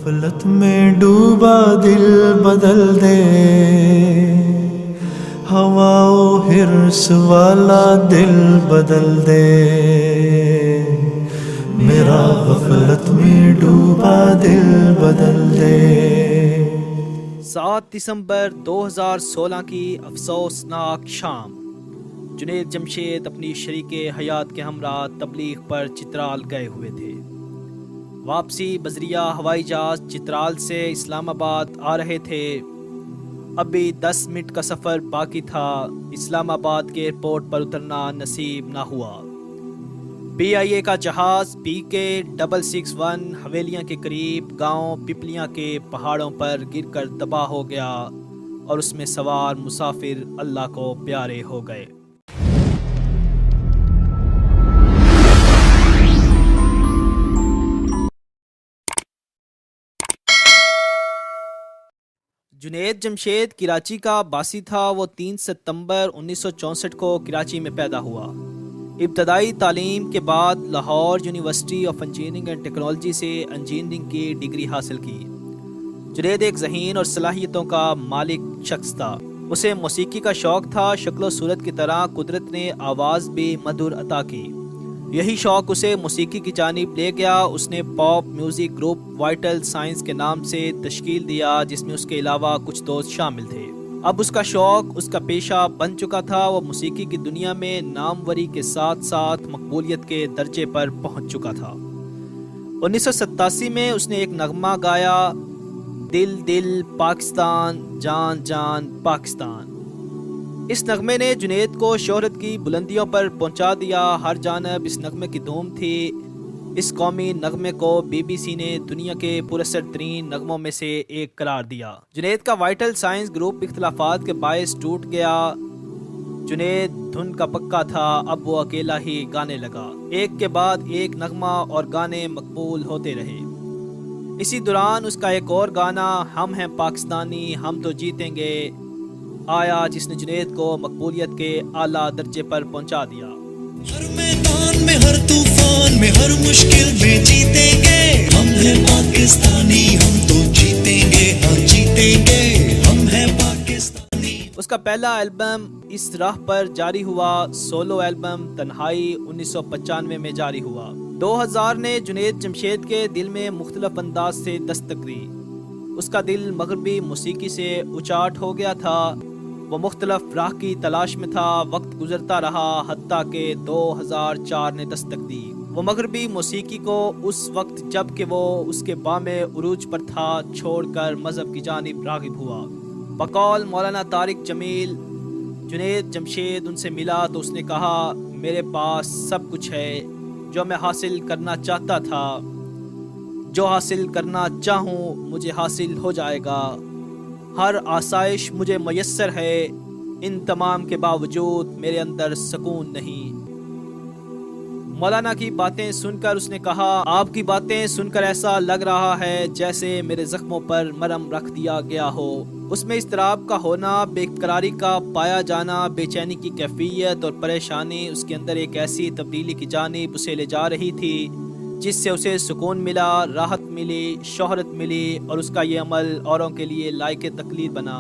غفلت میں ڈوبا دل بدل دے، ہوا و حرص والا دل بدل دے، میرا غفلت میں ڈوبا دل بدل دے۔ 7 دسمبر 2016 کی افسوسناک شام، جنید جمشید اپنی شریک حیات کے ہمراہ تبلیغ پر چترال گئے ہوئے تھے۔ واپسی بذریعہ ہوائی جہاز چترال سے اسلام آباد آ رہے تھے۔ ابھی 10 منٹ کا سفر باقی تھا، اسلام آباد کے ایئرپورٹ پر اترنا نصیب نہ ہوا۔ PIA کا جہاز PK661 حویلیاں کے قریب گاؤں پپلیاں کے پہاڑوں پر گر کر تباہ ہو گیا اور اس میں سوار مسافر اللہ کو پیارے ہو گئے۔ جنید جمشید کراچی کا باسی تھا۔ وہ 3 ستمبر 1964 کو کراچی میں پیدا ہوا۔ ابتدائی تعلیم کے بعد Lahore university of engineering and technology سے انجینئرنگ کی ڈگری حاصل کی۔ جنید ایک ذہین اور صلاحیتوں کا مالک شخص تھا۔ اسے موسیقی کا شوق تھا۔ شکل و صورت کی طرح قدرت نے آواز بھی مدھر عطا کی، یہی شوق اسے موسیقی کی جانب لے گیا۔ اس نے pop music group vital science کے نام سے تشکیل دیا، جس میں اس کے علاوہ کچھ دوست شامل تھے۔ اب اس کا شوق اس کا پیشہ بن چکا تھا۔ وہ موسیقی کی دنیا میں ناموری کے ساتھ ساتھ مقبولیت کے درجے پر پہنچ چکا تھا۔ 1987 میں اس نے ایک نغمہ گایا، دل دل پاکستان جان جان پاکستان۔ اس نغمے نے جنید کو شہرت کی بلندیوں پر پہنچا دیا۔ ہر جانب اس نغمے کی دھوم تھی۔ اس قومی نغمے کو BBC نے دنیا کے پراثر ترین نغموں میں سے ایک قرار دیا۔ جنید کا وائٹل سائنس گروپ اختلافات کے باعث ٹوٹ گیا۔ جنید دھن کا پکا تھا، اب وہ اکیلا ہی گانے لگا۔ ایک کے بعد ایک نغمہ اور گانے مقبول ہوتے رہے۔ اسی دوران اس کا ایک اور گانا ہم ہیں پاکستانی ہم تو جیتیں گے آیا، جس نے جنید کو مقبولیت کے اعلیٰ درجے پر پہنچا دیا۔ ہر میدان میں ہر طوفان میں ہر مشکل میں جیتیں گے، ہم ہیں پاکستانی ہم تو جیتیں گے، ہاں جیتیں گے، ہم ہیں پاکستانی۔ اس کا پہلا البم اس راہ پر جاری ہوا۔ سولو البم تنہائی 1995 میں جاری ہوا۔ 2000 نے جنید جمشید کے دل میں مختلف انداز سے دستک دی۔ اس کا دل مغربی موسیقی سے اچاٹ ہو گیا تھا۔ وہ مختلف راہ کی تلاش میں تھا۔ وقت گزرتا رہا، حتیٰ کہ 2004 نے دستک دی۔ وہ مغربی موسیقی کو اس وقت جب کہ وہ اس کے بام عروج پر تھا چھوڑ کر مذہب کی جانب راغب ہوا۔ بقول مولانا طارق جمیل، جنید جمشید ان سے ملا تو اس نے کہا، میرے پاس سب کچھ ہے جو میں حاصل کرنا چاہتا تھا، جو حاصل کرنا چاہوں مجھے حاصل ہو جائے گا، ہر آسائش مجھے میسر ہے، ان تمام کے باوجود میرے اندر سکون نہیں۔ مولانا کی باتیں سن کر اس نے کہا، آپ کی باتیں سن کر ایسا لگ رہا ہے جیسے میرے زخموں پر مرہم رکھ دیا گیا ہو۔ اس میں اضطراب کا ہونا، بے قراری کا پایا جانا، بے چینی کی کیفیت اور پریشانی اس کے اندر ایک ایسی تبدیلی کی جانب اسے لے جا رہی تھی جس سے اسے سکون ملا، راحت ملی، شہرت ملی، اور اس کا یہ عمل اوروں کے لیے لائق تقلید بنا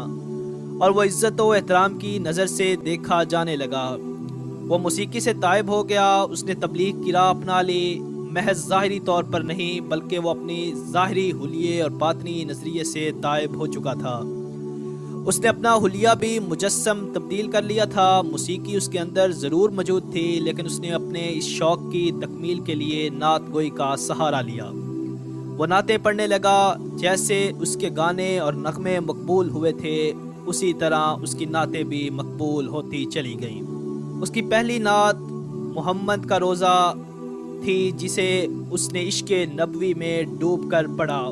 اور وہ عزت و احترام کی نظر سے دیکھا جانے لگا۔ وہ موسیقی سے تائب ہو گیا۔ اس نے تبلیغ کی راہ اپنا لی، محض ظاہری طور پر نہیں بلکہ وہ اپنی ظاہری حلیے اور باطنی نظریے سے تائب ہو چکا تھا۔ اس نے اپنا حلیہ بھی مجسم تبدیل کر لیا تھا۔ موسیقی اس کے اندر ضرور موجود تھی، لیکن اس نے اپنے اس شوق کی تکمیل کے لیے نعت گوئی کا سہارا لیا۔ وہ نعتیں پڑھنے لگا۔ جیسے اس کے گانے اور نغمے مقبول ہوئے تھے، اسی طرح اس کی نعتیں بھی مقبول ہوتی چلی گئیں۔ اس کی پہلی نعت محمد کا روزہ تھی، جسے اس نے عشق نبوی میں ڈوب کر پڑھا۔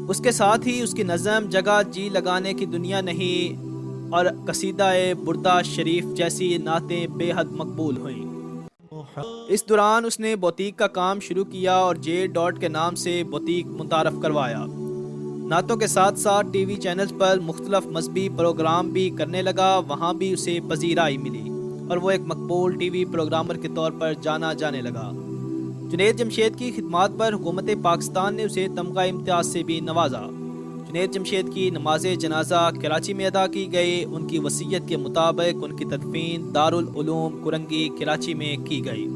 اس کے ساتھ ہی اس کی نظم جگہ جی لگانے کی دنیا نہیں اور قصیدہ بردہ شریف جیسی نعتیں بے حد مقبول ہوئیں۔ اس دوران اس نے بوتیک کا کام شروع کیا اور جے ڈاٹ کے نام سے بوتیک متعارف کروایا۔ نعتوں کے ساتھ ساتھ ٹی وی چینلز پر مختلف مذہبی پروگرام بھی کرنے لگا۔ وہاں بھی اسے پذیرائی ملی اور وہ ایک مقبول ٹی وی پروگرامر کے طور پر جانا جانے لگا۔ جنید جمشید کی خدمات پر حکومت پاکستان نے اسے تمغہ امتیاز سے بھی نوازا۔ جنید جمشید کی نماز جنازہ کراچی میں ادا کی گئی۔ ان کی وصیت کے مطابق ان کی تدفین دارالعلوم کرنگی کراچی میں کی گئی۔